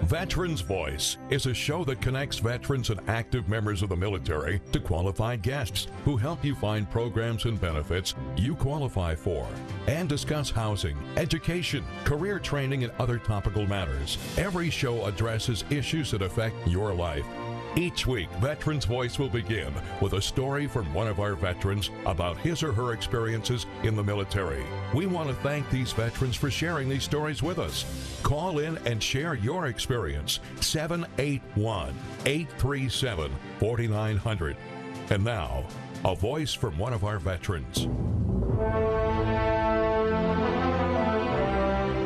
Veterans Voice is a show that connects veterans and active members of the military to qualified guests who help you find programs and benefits you qualify for and discuss housing, education, career training, and other topical matters. Every show addresses issues that affect your life. Each week, Veterans Voice will begin with a story from one of our veterans about his or her experiences in the military. We want to thank these veterans for sharing these stories with us. Call in and share your experience. 781-837-4900. And now, a voice from one of our veterans.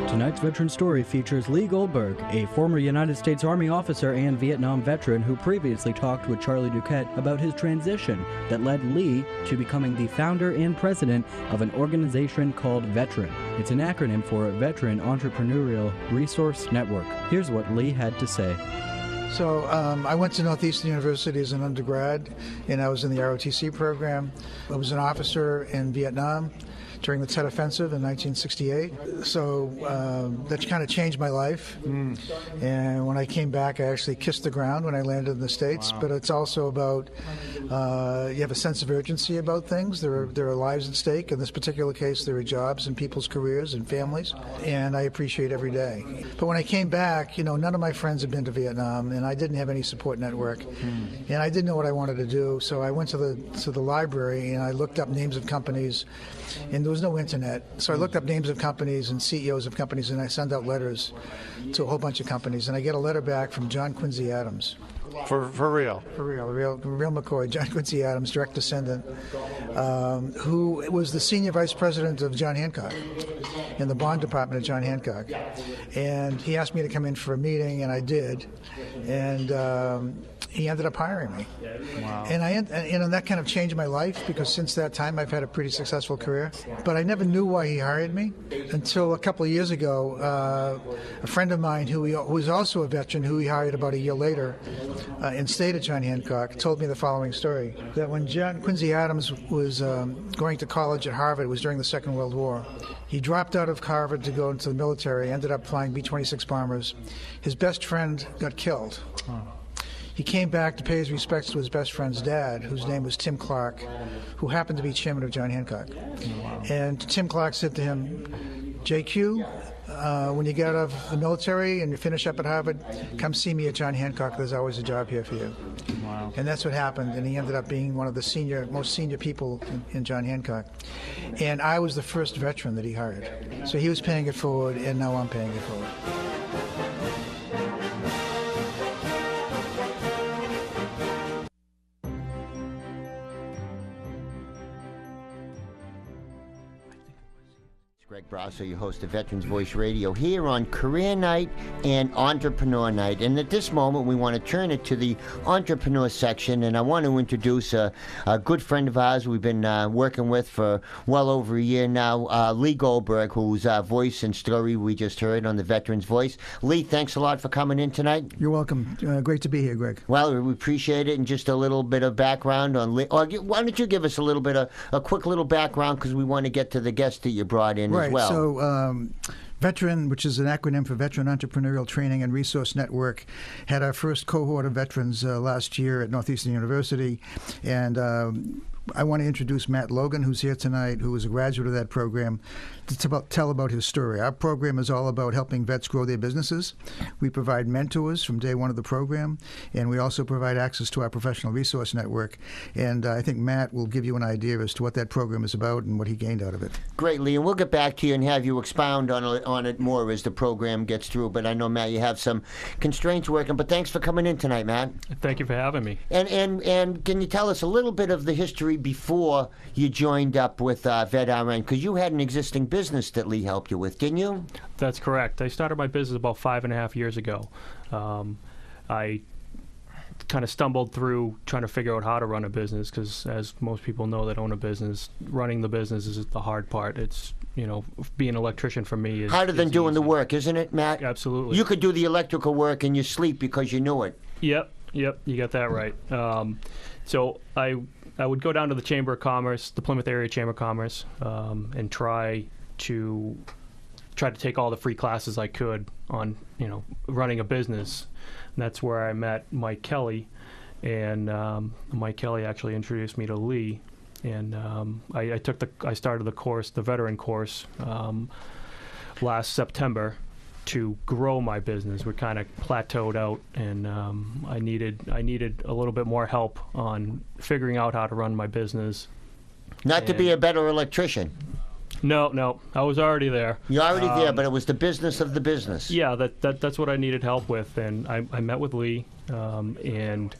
Tonight's veteran story features Lee Goldberg, a former United States Army officer and Vietnam veteran who previously talked with Charlie Duquette about his transition that led Lee to becoming the founder and president of an organization called VETRN. It's an acronym for Veteran Entrepreneurial Resource Network. Here's what Lee had to say. So I went to Northeastern University as an undergrad, and I was in the ROTC program. I was an officer in Vietnam during the Tet Offensive in 1968. So that kind of changed my life. And when I came back, I actually kissed the ground when I landed in the States. Wow. But it's also about you have a sense of urgency about things. There are lives at stake. In this particular case, there are jobs and people's careers and families. And I appreciate every day. But when I came back, none of my friends had been to Vietnam, and I didn't have any support network. And I didn't know what I wanted to do. So I went to the library, and I looked up names of companies. And there was no internet. So I looked up names of companies and CEOs of companies, and I sent out letters to a whole bunch of companies. And I get a letter back from John Quincy Adams. For real? For real McCoy, John Quincy Adams, direct descendant, who was the senior vice president of John Hancock in the bond department of John Hancock. And he asked me to come in for a meeting, and I did. And he ended up hiring me. Wow. And that kind of changed my life, because since that time I've had a pretty successful career. But I never knew why he hired me until a couple of years ago. A friend of mine who was also a veteran, who he hired about a year later and stayed at John Hancock, told me the following story. That when John Quincy Adams was going to college at Harvard, it was during the Second World War. He dropped out of Harvard to go into the military, ended up flying B-26 bombers. His best friend got killed. He came back to pay his respects to his best friend's dad, whose name was Tim Clark, who happened to be chairman of John Hancock. And Tim Clark said to him, JQ, when you get out of the military and you finish up at Harvard, come see me at John Hancock. There's always a job here for you. Wow. And that's what happened. And he ended up being one of the most senior people in John Hancock. And I was the first veteran that he hired. So he was paying it forward, and now I'm paying it forward. Greg Brasso, your host of Veterans Voice Radio, here on Career Night and Entrepreneur Night. And at this moment, we want to turn it to the Entrepreneur section, and I want to introduce a good friend of ours we've been working with for well over a year now, Lee Goldberg, whose voice and story we just heard on the Veterans Voice. Lee, thanks a lot for coming in tonight. You're welcome. Great to be here, Greg. Well, we appreciate it. And just a little bit of background on Lee. Or why don't you give us a little bit of a quick little background, because we want to get to the guest that you brought in. Right. As well. So VETRN, which is an acronym for Veteran Entrepreneurial Training and Resource Network, had our first cohort of veterans last year at Northeastern University. And I want to introduce Matt Logan, who's here tonight, who is a graduate of that program, to tell about his story. Our program is all about helping vets grow their businesses. We provide mentors from day one of the program, and we also provide access to our professional resource network. And I think Matt will give you an idea as to what that program is about and what he gained out of it. Great, Lee, and we'll get back to you and have you expound on it more as the program gets through. But I know, Matt, you have some constraints working. But thanks for coming in tonight, Matt. Thank you for having me. And can you tell us a little bit of the history before you joined up with VETRN? Because you had an existing business that Lee helped you with, didn't you? That's correct. I started my business about 5.5 years ago. I kind of stumbled through trying to figure out how to run a business, because as most people know that own a business, running the business is the hard part. It's, being an electrician for me is harder than doing easy. the work, isn't it, Matt? Absolutely. You could do the electrical work in your sleep because you knew it. Yep, you got that right. So I would go down to the Chamber of Commerce, the Plymouth Area Chamber of Commerce, and try to take all the free classes I could on, running a business. And that's where I met Mike Kelly, and Mike Kelly actually introduced me to Lee. And I started the course, the veteran course, last September to grow my business. We kind of plateaued out, and I needed a little bit more help on figuring out how to run my business. Not to be a better electrician. No, I was already there. You're already there, but it was the business of the business. Yeah, that's what I needed help with, and I met with Lee, and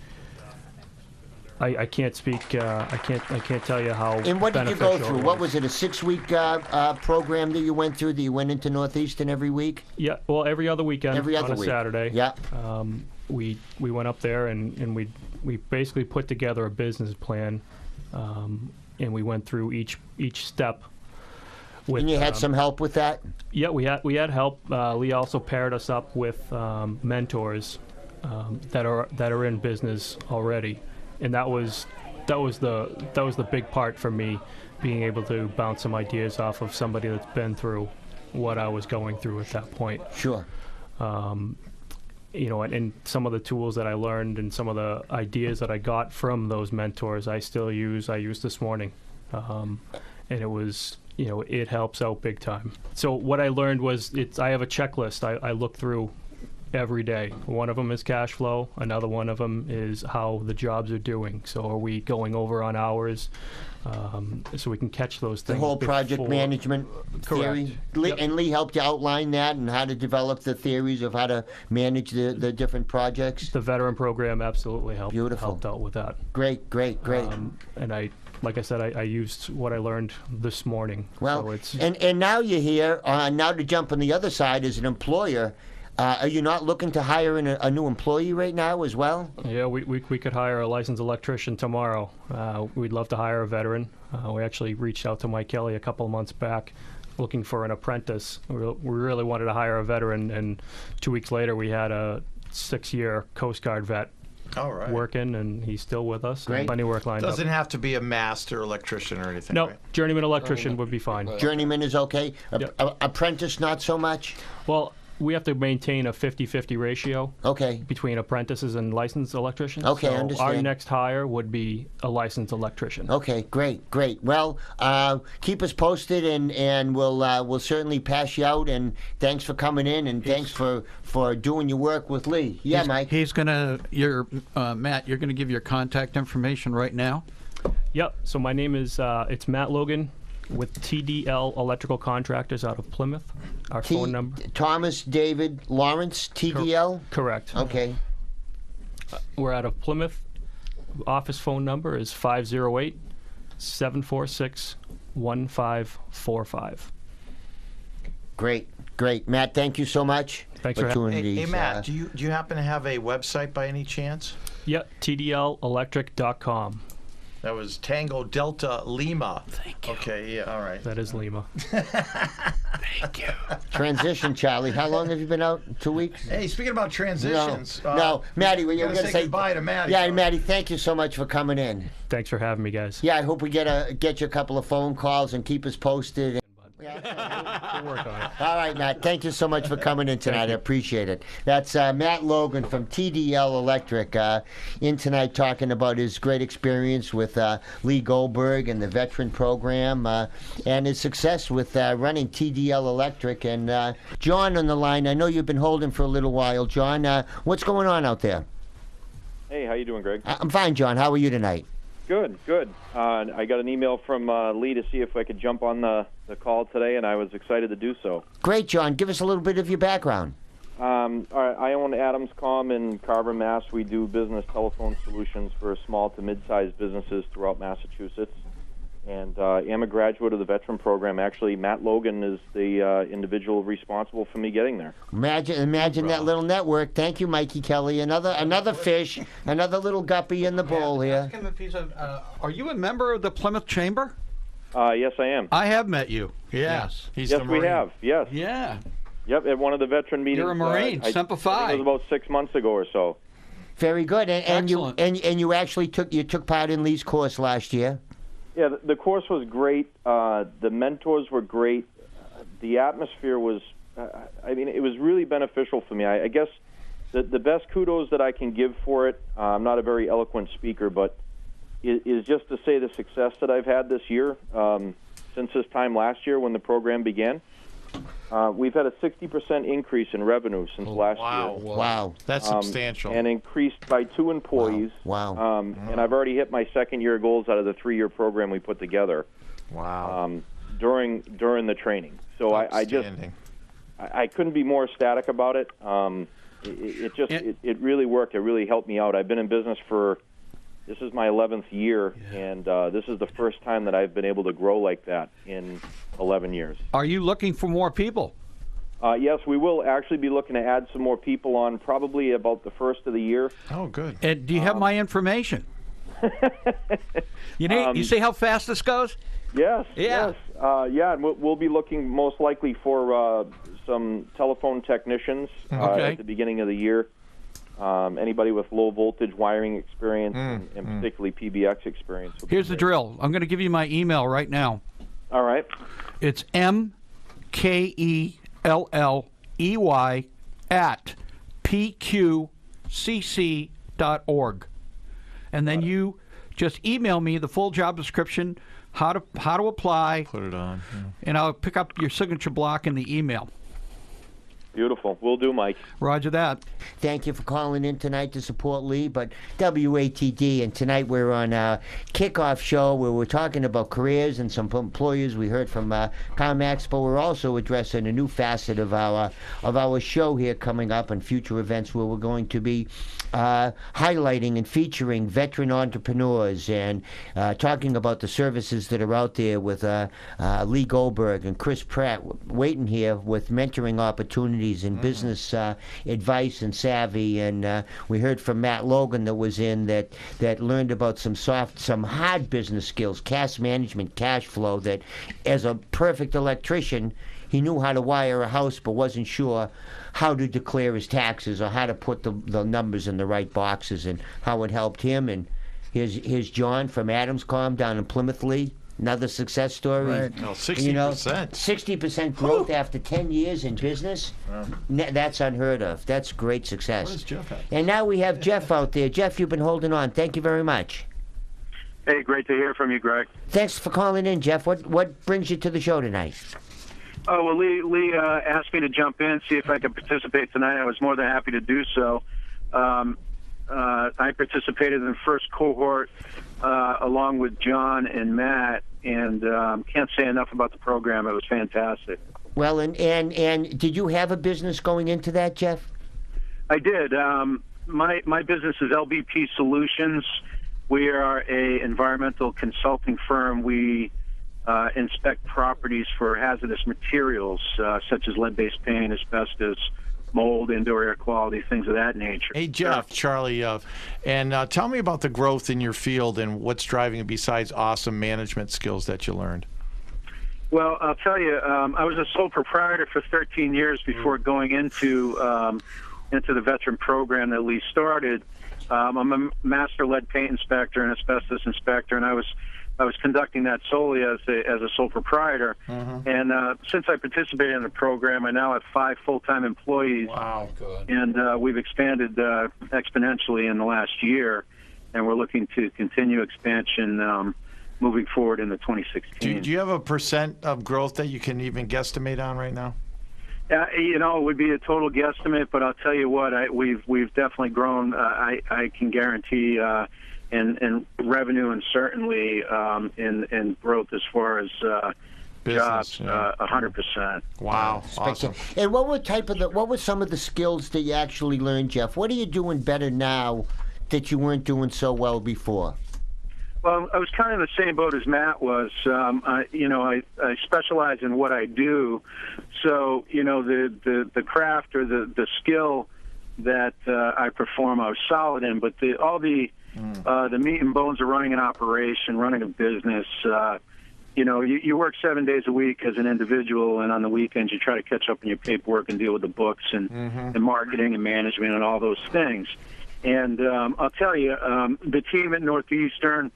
I can't speak. I can't tell you how. And what did you go through? it What was it? A 6-week program that you went through? That you went into Northeastern every week? Yeah, well, every other weekend. Every other on a week. Saturday. Yeah. We went up there and we basically put together a business plan, and we went through each step. And you had some help with that? Yeah, we had help. Lee also paired us up with mentors that are in business already, and that was the big part for me, being able to bounce some ideas off of somebody that's been through what I was going through at that point. Sure. And some of the tools that I learned and some of the ideas that I got from those mentors, I still use. I used this morning, and it was. It helps out big time. So what I learned was I have a checklist I look through every day. One of them is cash flow. Another one of them is how the jobs are doing. So are we going over on hours? So we can catch those things. The whole project management theory. Correct. And Lee helped you outline that and how to develop the theories of how to manage the different projects. The veteran program absolutely helped. Beautiful. Helped out with that. Great. And like I said, I used what I learned this morning. Well, so and now you're here. Now to jump on the other side as an employer, are you not looking to hire a new employee right now as well? Yeah, we could hire a licensed electrician tomorrow. We'd love to hire a veteran. We actually reached out to Mike Kelly a couple of months back looking for an apprentice. We really wanted to hire a veteran, and 2 weeks later we had a 6-year Coast Guard vet. All right. Working, and he's still with us. Great. Plenty of work lined up. Doesn't have to be a master electrician or anything. No, right? journeyman electrician would be fine. Journeyman is okay. Yep. Apprentice, not so much. Well, we have to maintain a 50-50 ratio Okay. between apprentices and licensed electricians. Okay, I so understand. our next hire would be a licensed electrician. Okay, great. Well, keep us posted, and we'll certainly pass you out. And thanks for coming in, and thanks for doing your work with Lee. Yeah, Mike. He's gonna. Matt. You're gonna give your contact information right now. Yep. So my name is it's Matt Logan with TDL Electrical Contractors out of Plymouth. Our phone number. Thomas David Lawrence, TDL. Correct. Okay. We're out of Plymouth. Office phone number is 508-746-1545. Great. Matt, thank you so much. Thanks for having Hey, Matt, do you happen to have a website by any chance? Yep, TDLelectric.com. That was Tango Delta Lima. Thank you. Okay, yeah, all right. That is Lima. Thank you. Transition, Charlie. How long have you been out? 2 weeks? Hey, speaking about transitions. No, Maddie, you were going to say goodbye to Maddie. Yeah, Maddie, thank you so much for coming in. Thanks for having me, guys. Yeah, I hope we get you a couple of phone calls and keep us posted. Yeah. We'll work on it. All right, Matt. Thank you so much for coming in tonight. I appreciate it. That's Matt Logan from TDL Electric in tonight talking about his great experience with Lee Goldberg and the VETRN program and his success with running TDL Electric. And John on the line. I know you've been holding for a little while. John, what's going on out there? Hey, how you doing, Greg? I'm fine, John. How are you tonight? Good, good. I got an email from Lee to see if I could jump on the call today, and I was excited to do so. Great, John. Give us a little bit of your background. All right, I own Adamscom in Carver, Mass. We do business telephone solutions for small to mid-sized businesses throughout Massachusetts. And I'm a graduate of the VETRN program. Actually, Matt Logan is the individual responsible for me getting there. Imagine that little network. Thank you, Mikey Kelly. Another fish, another little guppy in the bowl here. Ask him if he's are you a member of the Plymouth Chamber? Yes, I am. I have met you. Yes. Yes, we have. Yes. Yeah. Yep, at one of the VETRN meetings. You're a Marine, Semper Fi. I think it was about 6 months ago or so. Very good. And you Excellent. you actually took part in Lee's course last year. Yeah, the course was great. The mentors were great. The atmosphere was, it was really beneficial for me. I guess the best kudos that I can give for it, I'm not a very eloquent speaker, but is just to say the success that I've had this year, since this time last year when the program began. We've had a 60% increase in revenue since last year. Wow. That's substantial. And increased by 2 employees. Wow. And I've already hit my second-year goals out of the 3-year program we put together. Wow. During the training. So I couldn't be more ecstatic about it. It really worked. It really helped me out. I've been in business this is my 11th year, and this is the first time that I've been able to grow like that in 11 years. Are you looking for more people? Yes, we will actually be looking to add some more people on probably about the first of the year. Oh, good. And do you have my information? You see how fast this goes? Yes. Yeah. Yes. And we'll be looking most likely for some telephone technicians at the beginning of the year. Anybody with low voltage wiring experience and particularly PBX experience. Here's the drill. I'm going to give you my email right now. All right. It's mkelley@pqcc.org. And then you just email me the full job description, how to apply. Put it on. Yeah. And I'll pick up your signature block in the email. Beautiful. Will do, Mike. Roger that. Thank you for calling in tonight to support Lee, but WATD, and tonight we're on a kickoff show where we're talking about careers and some employers. We heard from CarMax, but we're also addressing a new facet of our show here coming up and future events where we're going to be highlighting and featuring veteran entrepreneurs and talking about the services that are out there with Lee Goldberg and Chris Pratt waiting here with mentoring opportunities and business advice and savvy. And we heard from Matt Logan that was in that learned about some hard business skills, cash management, cash flow, that as a perfect electrician, he knew how to wire a house but wasn't sure how to declare his taxes or how to put the numbers in the right boxes, and how it helped him. And here's John from Adamscom down in Plymouth, Lee. Another success story. Right. 60%. 60% growth after 10 years in business. That's unheard of. That's great success. What does Jeff have? And now we have Jeff out there. Jeff, you've been holding on. Thank you very much. Hey, great to hear from you, Greg. Thanks for calling in, Jeff. What brings you to the show tonight? Oh, well, Lee asked me to jump in, see if I could participate tonight. I was more than happy to do so. I participated in the first cohort along with John and Matt, and can't say enough about the program. It was fantastic. Well, and did you have a business going into that, Jeff? I did. My business is LBP Solutions. We are a environmental consulting firm. We inspect properties for hazardous materials such as lead-based paint, asbestos, mold, indoor air quality, things of that nature. Hey, Jeff, Charlie, and tell me about the growth in your field and what's driving it besides awesome management skills that you learned. Well, I'll tell you, I was a sole proprietor for 13 years before going into the VETRN program that Lee started. I'm a master lead paint inspector and asbestos inspector, and I was I was conducting that solely as a sole proprietor. And since I participated in the program, I now have 5 full-time employees. Wow, good. And we've expanded exponentially in the last year, and we're looking to continue expansion moving forward into 2016. Do you have a % of growth that you can even guesstimate on right now? You know, it would be a total guesstimate, but I'll tell you what, we've definitely grown. I can guarantee in revenue and certainly in growth as far as Business, jobs, 100%. Wow, awesome. And what were some of the skills that you actually learned, Jeff? What are you doing better now that you weren't doing so well before? Well, I was kind of in the same boat as Matt was. I specialize in what I do, so the craft or the skill that I perform, I was solid in. But all the meat and bones of running an operation, running a business. You work 7 days a week as an individual, and on the weekends you try to catch up on your paperwork and deal with the books and marketing and management and all those things. And I'll tell you, the team at Northeastern,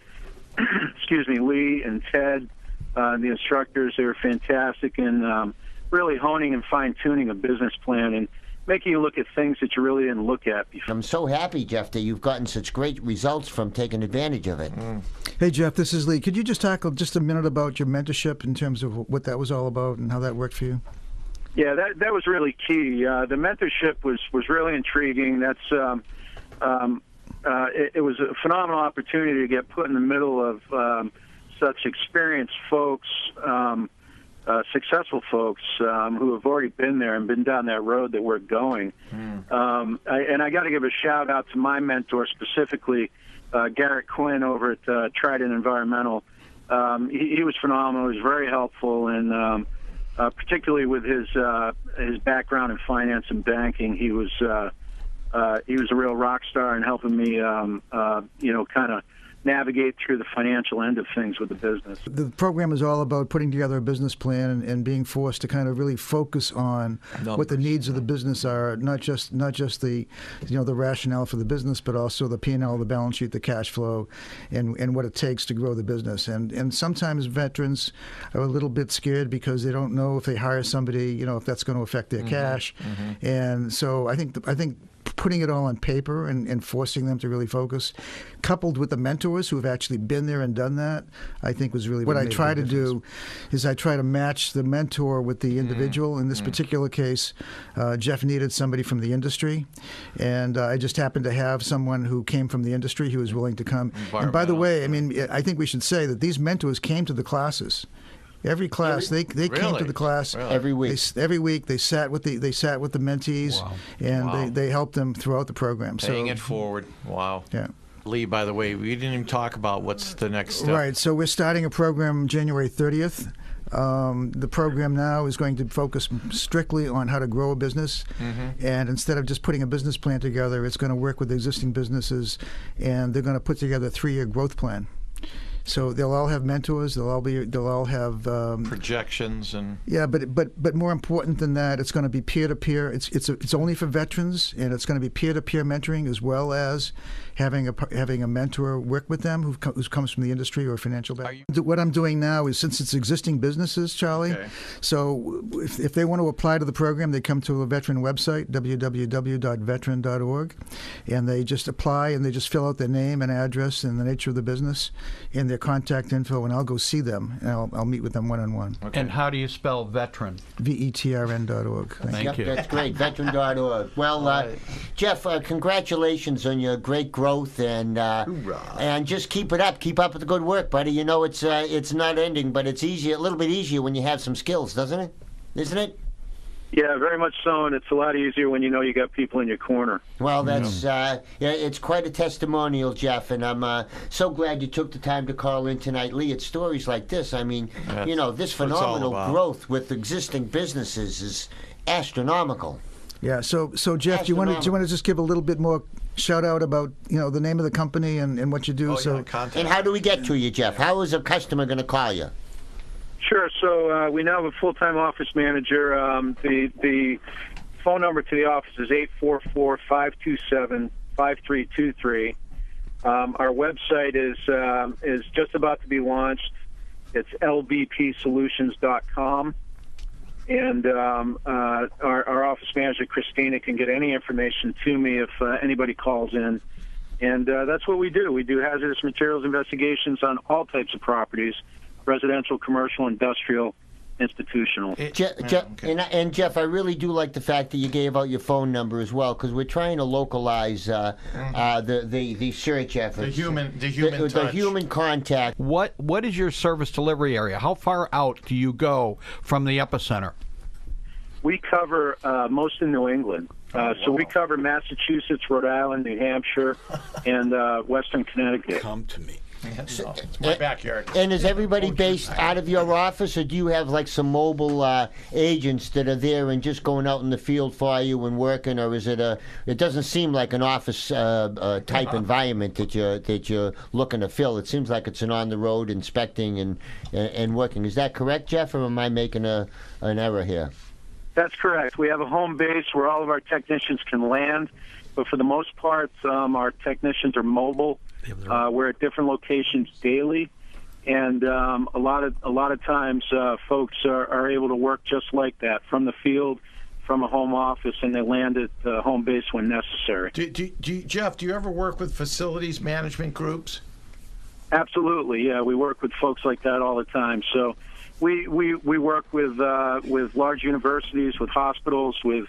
excuse me, Lee and Ted, the instructors, they were fantastic in really honing and fine-tuning a business plan and making you look at things that you really didn't look at before. I'm so happy, Jeff, that you've gotten such great results from taking advantage of it. Hey, Jeff, this is Lee. Could you just tackle just a minute about your mentorship in terms of what that was all about and how that worked for you? Yeah, that was really key. The mentorship was really intriguing. That's it was a phenomenal opportunity to get put in the middle of such experienced folks, successful folks who have already been there and been down that road that we're going. And I got to give a shout out to my mentor specifically, Garrett Quinn over at Trident Environmental. He was phenomenal. He was very helpful, and particularly with his background in finance and banking, he was a real rock star in helping me, kind of navigate through the financial end of things with the business. The program is all about putting together a business plan and being forced to kind of really focus on what the needs of the business are, not just the the rationale for the business, but also the P&L, the balance sheet, the cash flow, and what it takes to grow the business. And sometimes veterans are a little bit scared because they don't know if they hire somebody, if that's going to affect their cash. And so I think putting it all on paper and forcing them to really focus, coupled with the mentors who have actually been there and done that, I think was really what I try to do is I try to match the mentor with the individual. In this particular case, Jeff needed somebody from the industry, and I just happened to have someone who came from the industry who was willing to come. And by the way, I think we should say that these mentors came to the classes. Every class, they came to the class every week. Every week, they sat with the mentees, and they helped them throughout the program. Paying it forward. Wow. Yeah. Lee, by the way, we didn't even talk about what's the next step. Right. So we're starting a program January 30th. The program now is going to focus strictly on how to grow a business, and instead of just putting a business plan together, it's going to work with existing businesses, and they're going to put together a 3-year growth plan. So they'll all have mentors. They'll all have projections and but more important than that, it's going to be peer-to-peer. It's only for veterans, and it's going to be peer-to-peer mentoring as well as having a mentor work with them who comes from the industry or financial background. What I'm doing now is, since it's existing businesses, Charlie, so if they want to apply to the program, they come to a veteran website, www.veteran.org, and they just apply and they just fill out their name and address and the nature of the business and their contact info, and I'll go see them, and I'll meet with them one-on-one. And how do you spell veteran? VETRN.org. Thank you. That's great, veteran.org. Well, Jeff, congratulations on your great growth, and just keep it up. Keep up with the good work, buddy. It's not ending, but it's a little bit easier when you have some skills, doesn't it? Isn't it? Yeah, very much so, and it's a lot easier when you know you got people in your corner. Well, that's it's quite a testimonial, Jeff, and I'm so glad you took the time to call in tonight. Lee, it's stories like this. I mean, this phenomenal growth with existing businesses is astronomical. Yeah. So Jeff, do you want to just give a little bit more shout out about the name of the company and what you do? And how do we get to you, Jeff? How is a customer going to call you? Sure. So we now have a full-time office manager. The phone number to the office is 844-527-5323. Our website is just about to be launched. It's lbpsolutions.com. And our office manager, Christina, can get any information to me if anybody calls in. And that's what we do. We do hazardous materials investigations on all types of properties, residential, commercial, industrial, institutional. And Jeff, I really do like the fact that you gave out your phone number as well, because we're trying to localize the search efforts. The human contact. What is your service delivery area? How far out do you go from the epicenter? We cover most of New England. So we cover Massachusetts, Rhode Island, New Hampshire, and Western Connecticut. Come to me. It's my backyard. And is everybody based out of your office, or do you have like some mobile agents that are there and just going out in the field for you and working, or is it it doesn't seem like an office type environment that you're looking to fill. It seems like it's an on the road inspecting and working. Is that correct, Jeff, or am I making an error here? That's correct. We have a home base where all of our technicians can land, but for the most part, our technicians are mobile. We're at different locations daily, and a lot of times folks are able to work just like that from the field, from a home office, and they land at home base when necessary. Jeff, do you ever work with facilities management groups? Absolutely, yeah. We work with folks like that all the time. So we work with large universities, with hospitals, with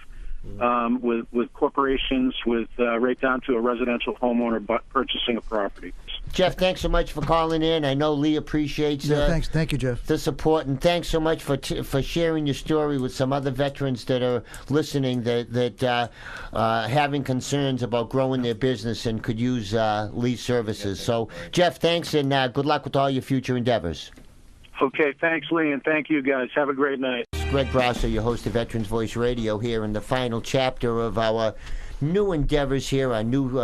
corporations, with right down to a residential homeowner purchasing a property. Jeff, thanks so much for calling in. I know Lee appreciates thanks. Thank you, Jeff. The support, and thanks so much for sharing your story with some other veterans that are listening that having concerns about growing their business and could use Lee's services. So, Jeff, thanks, and good luck with all your future endeavors. Okay, thanks, Lee, and thank you, guys. Have a great night. Greg Brasser, your host of Veterans Voice Radio, here in the final chapter of our new endeavors here, our new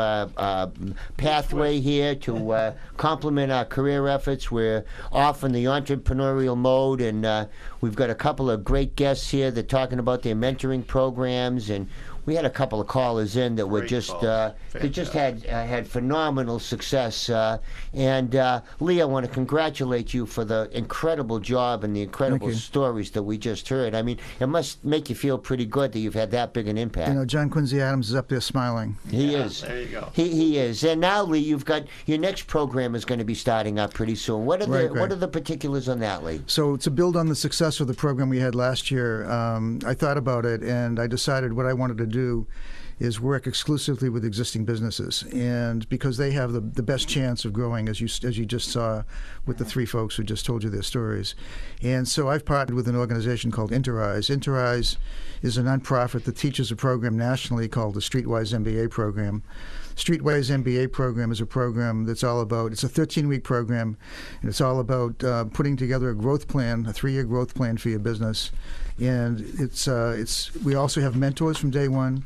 pathway here to complement our career efforts. We're off in the entrepreneurial mode, and we've got a couple of great guests here that are talking about their mentoring programs, and we had a couple of callers in that were they just had phenomenal success. And Lee, I want to congratulate you for the incredible job and the incredible stories that we just heard. I mean, it must make you feel pretty good that you've had that big an impact. You know, John Quincy Adams is up there smiling. He is. There you go. He is. And now, Lee, you've got your next program is going to be starting up pretty soon. What are what are the particulars on that, Lee? So to build on the success of the program we had last year, I thought about it and I decided what I wanted to do is work exclusively with existing businesses, and because they have the best chance of growing, as you just saw with the three folks who just told you their stories. And so I've partnered with an organization called Intereyes. Intereyes is a nonprofit that teaches a program nationally called the Streetwise MBA program. Streetwise MBA program is a program that's all about, it's a 13-week program, and it's all about putting together a growth plan, a 3-year growth plan for your business. And we also have mentors from day one.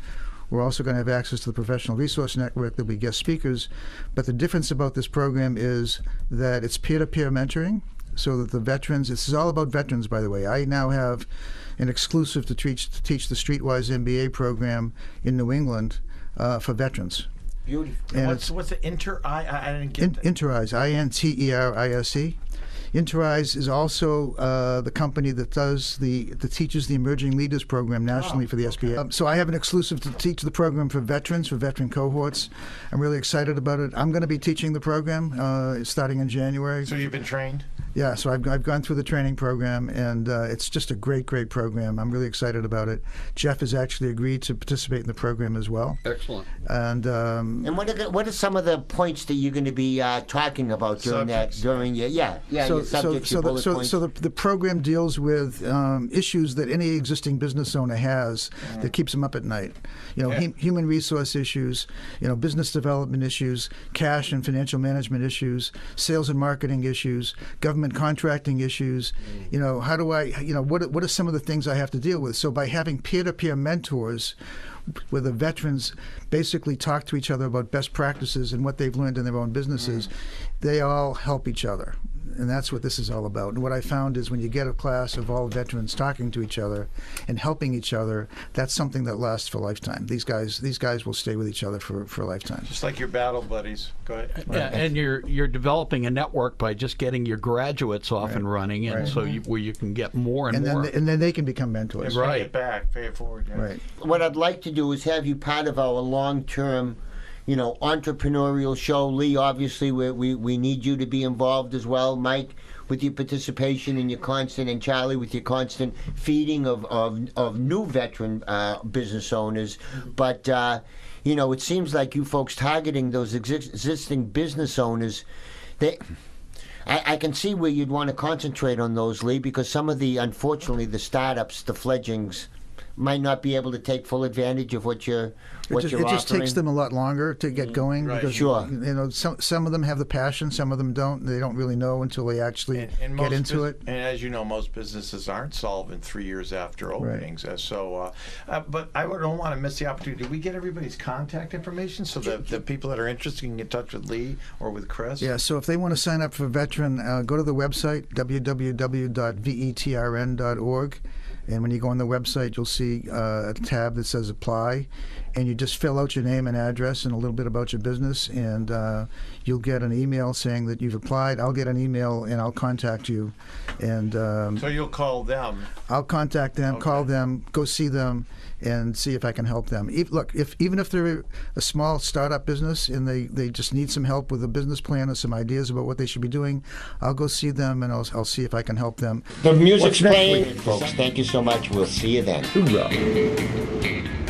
We're also going to have access to the Professional Resource Network. There'll be guest speakers. But the difference about this program is that it's peer-to-peer mentoring, so that the veterans, this is all about veterans, by the way. I now have an exclusive to teach the Streetwise MBA program in New England for veterans. Beautiful. And what's the I didn't get that. Intereyes, Interise. Intereyes is also the company that teaches the Emerging Leaders program nationally for the SBA. So I have an exclusive to teach the program for veterans, for veteran cohorts. I'm really excited about it. I'm going to be teaching the program starting in January. So you've been trained? Yeah, so I've gone through the training program, and it's just a great program. I'm really excited about it. Jeff has actually agreed to participate in the program as well. Excellent. And what are some of the points that you're going to be talking about during So the program deals with issues that any existing business owner has that keeps them up at night. You know, human resource issues, business development issues, cash and financial management issues, sales and marketing issues, government contracting issues. How do I, what are some of the things I have to deal with? So by having peer-to-peer mentors, where the veterans basically talk to each other about best practices and what they've learned in their own businesses, they all help each other. And that's what this is all about. And what I found is when you get a class of all veterans talking to each other and helping each other, that's something that lasts for a lifetime. These guys will stay with each other for a lifetime. Just like your battle buddies. Go ahead. Yeah, and you're developing a network by just getting your graduates off and running, and so where you can get more and more. And then they can become mentors. Pay it back, pay it forward. Yeah. Right. What I'd like to do is have you part of our long-term, entrepreneurial show. Lee, obviously, we need you to be involved as well. Mike, with your participation and your constant, and Charlie, with your constant feeding of new veteran business owners. But, it seems like you folks targeting those existing business owners, I can see where you'd want to concentrate on those, Lee, because some of unfortunately, the startups, the fledglings, might not be able to take full advantage of what you're offering. It just takes them a lot longer to get going. Right. Because, sure. Some of them have the passion, some of them don't. They don't really know until they actually get into it. And as you know, most businesses aren't solvent 3 years after openings. Right. But I don't want to miss the opportunity. Did we get everybody's contact information so that the people that are interested can get in touch with Lee or with Chris? Yeah, so if they want to sign up for Veteran, go to the website, www.vetrn.org. And when you go on the website, you'll see a tab that says Apply, and you just fill out your name and address and a little bit about your business, and you'll get an email saying that you've applied. I'll get an email, and I'll contact you. And so you'll call them. I'll contact them, call them, go see them, and see if I can help them. Even if they're a small startup business and they just need some help with a business plan or some ideas about what they should be doing, I'll go see them, and I'll see if I can help them. The music's playing, folks. Thank you so much. We'll see you then. Hoorah.